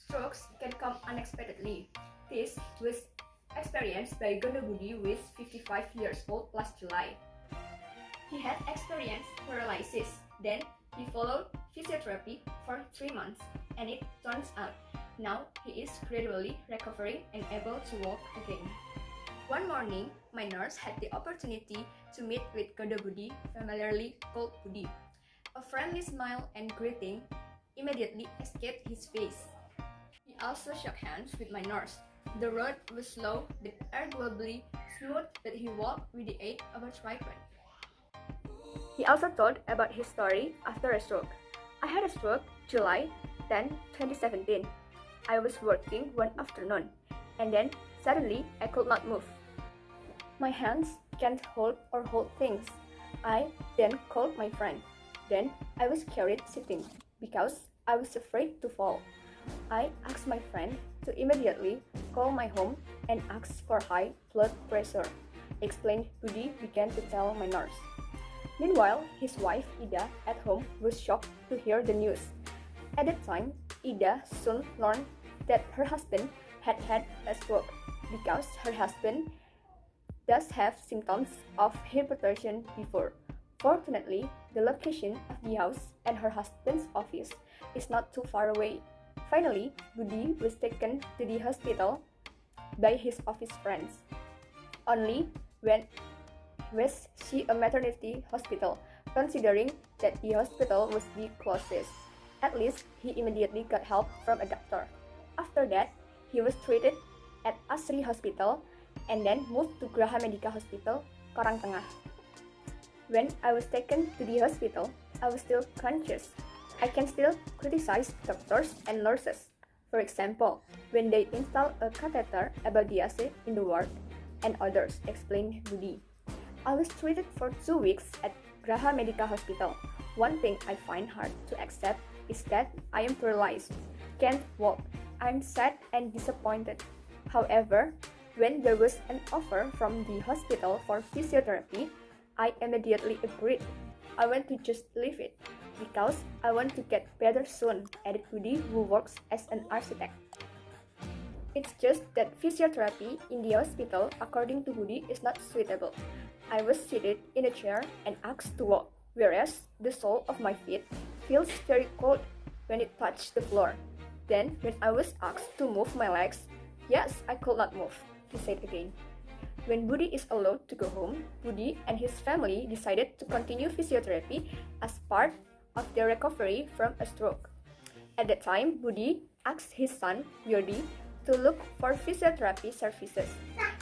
Strokes can come unexpectedly. This was experienced by Gondo Budi, who is 55 years old last July. He had experienced paralysis. Then he followed physiotherapy for 3 months, and it turns out now he is gradually recovering and able to walk again. One morning, my nurse had the opportunity to meet with Gondo Budi, familiarly called Budi. A friendly smile and greeting immediately escaped his face. He also shook hands with my nurse. The road was slow but arguably smooth, but he walked with the aid of a tripod. He also told about his story after a stroke. I had a stroke July 10, 2017. I was working one afternoon, and then suddenly I could not move. My hands can't hold or hold things. I then called my friend. Then I was carried sitting because I was afraid to fall. I asked my friend to immediately call my home and ask for high blood pressure, explained Budi began to tell my nurse. Meanwhile, his wife Ida at home was shocked to hear the news. At that time, Ida soon learned that her husband had had a stroke because her husband does have symptoms of hypertension before. Fortunately, the location of the house and her husband's office is not too far away. Finally, Budi was taken to the hospital by his office friends. Only when was she a maternity hospital, considering that the hospital was the closest. At least he immediately got help from a doctor. After that, he was treated at Asri Hospital and then moved to Graha Medica Hospital, Karangtengah. When I was taken to the hospital, I was still conscious. I can still criticize doctors and nurses. For example, when they install a catheter above the AC in the ward, and others, explained Budi. I was treated for 2 weeks at Graha Medica Hospital. One thing I find hard to accept is that I am paralyzed, can't walk. I'm sad and disappointed. However, when there was an offer from the hospital for physiotherapy, I immediately agreed. I want to just leave it because I want to get better soon, added Budi, who works as an architect. It's just that physiotherapy in the hospital, according to Budi, is not suitable. I was seated in a chair and asked to walk, whereas the sole of my feet feels very cold when it touched the floor. Then, when I was asked to move my legs, yes, I could not move, he said again. When Budi is allowed to go home, Budi and his family decided to continue physiotherapy as part of their recovery from a stroke. At that time, Budi asked his son, Yodi, to look for physiotherapy services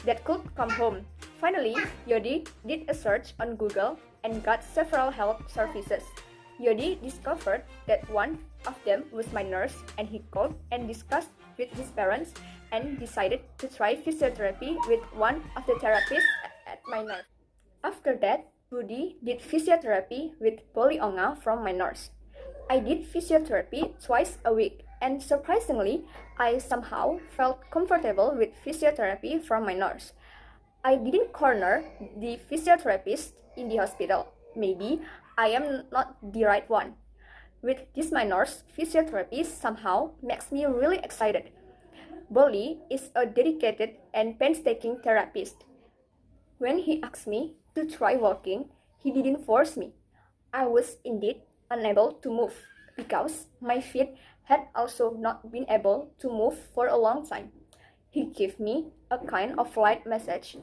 that could come home. Finally, Yodi did a search on Google and got several health services. Yodi discovered that one of them was my nurse, and he called and discussed with his parents and decided to try physiotherapy with one of the therapists at my nurse. After that, Budi did physiotherapy with Boli Onga from my nurse. I did physiotherapy twice a week, and surprisingly, I somehow felt comfortable with physiotherapy from my nurse. I didn't corner the physiotherapist in the hospital. Maybe I am not the right one. With this my nurse, physiotherapy somehow makes me really excited. Boli is a dedicated and painstaking therapist. When he asked me to try walking, he didn't force me. I was indeed unable to move because my feet had also not been able to move for a long time. He gave me a kind of light massage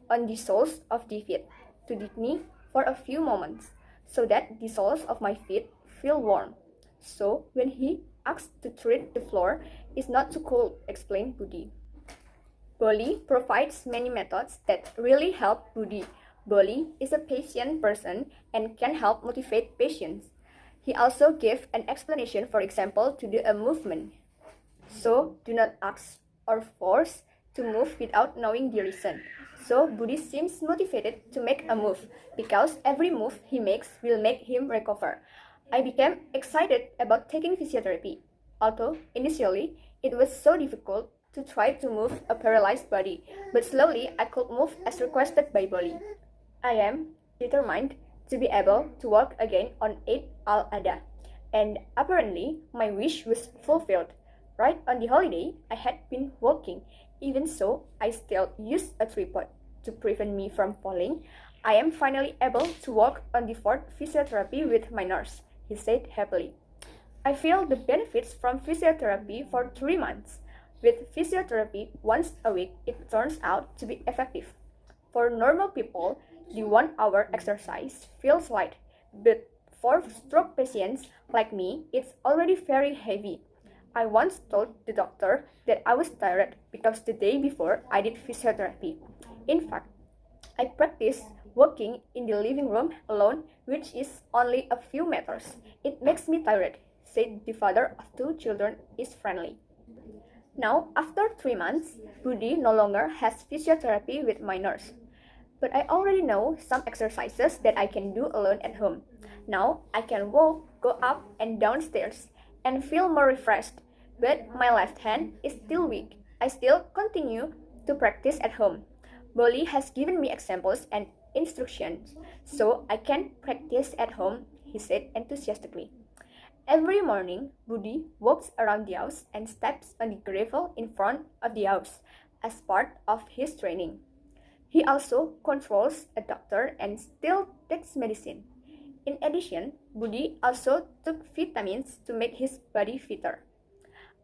on the soles of the feet to dip me for a few moments so that the soles of my feet feel warm. So when he asked to treat the floor, it's not too cold, explained Budi. Boli provides many methods that really help Budi. Boli is a patient person and can help motivate patients. He also gave an explanation, for example, to do a movement. So do not ask or force to move without knowing the reason. So Budi seems motivated to make a move because every move he makes will make him recover. I became excited about taking physiotherapy, although initially it was so difficult to try to move a paralyzed body, but slowly I could move as requested by Boli. I am determined to be able to walk again on Eid al-Adha, and apparently my wish was fulfilled. Right on the holiday, I had been walking. Even so, I still used a tripod to prevent me from falling. I am finally able to walk on the fourth physiotherapy with my nurse, he said happily. I feel the benefits from physiotherapy for 3 months. With physiotherapy once a week, it turns out to be effective. For normal people, the 1 hour exercise feels light, but for stroke patients like me, it's already very heavy. I once told the doctor that I was tired because the day before I did physiotherapy. In fact, I practiced walking in the living room alone, which is only a few meters. It makes me tired, said the father of 2 children is friendly. Now, after 3 months, Budi no longer has physiotherapy with my nurse. But I already know some exercises that I can do alone at home. Now, I can walk, go up and down stairs, and feel more refreshed. But my left hand is still weak. I still continue to practice at home. Bolly has given me examples and instructions, so I can practice at home, he said enthusiastically. Every morning, Budi walks around the house and steps on the gravel in front of the house as part of his training. He also controls a doctor and still takes medicine. In addition, Budi also took vitamins to make his body fitter.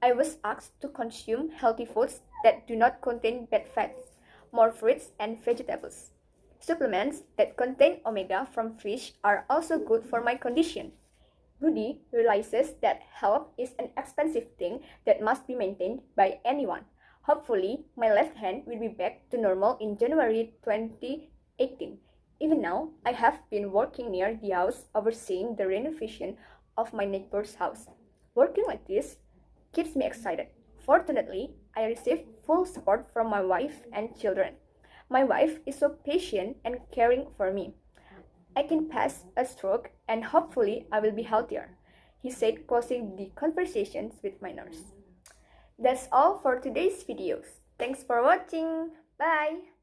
I was asked to consume healthy foods that do not contain bad fats, more fruits and vegetables. Supplements that contain omega from fish are also good for my condition. Budi realizes that health is an expensive thing that must be maintained by anyone. Hopefully, my left hand will be back to normal in January 2018. Even now, I have been working near the house overseeing the renovation of my neighbor's house. Working like this keeps me excited. Fortunately, I receive full support from my wife and children. My wife is so patient and caring for me. I can pass a stroke and hopefully I will be healthier, he said, closing the conversations with my nurse. That's all for today's videos. Thanks for watching. Bye!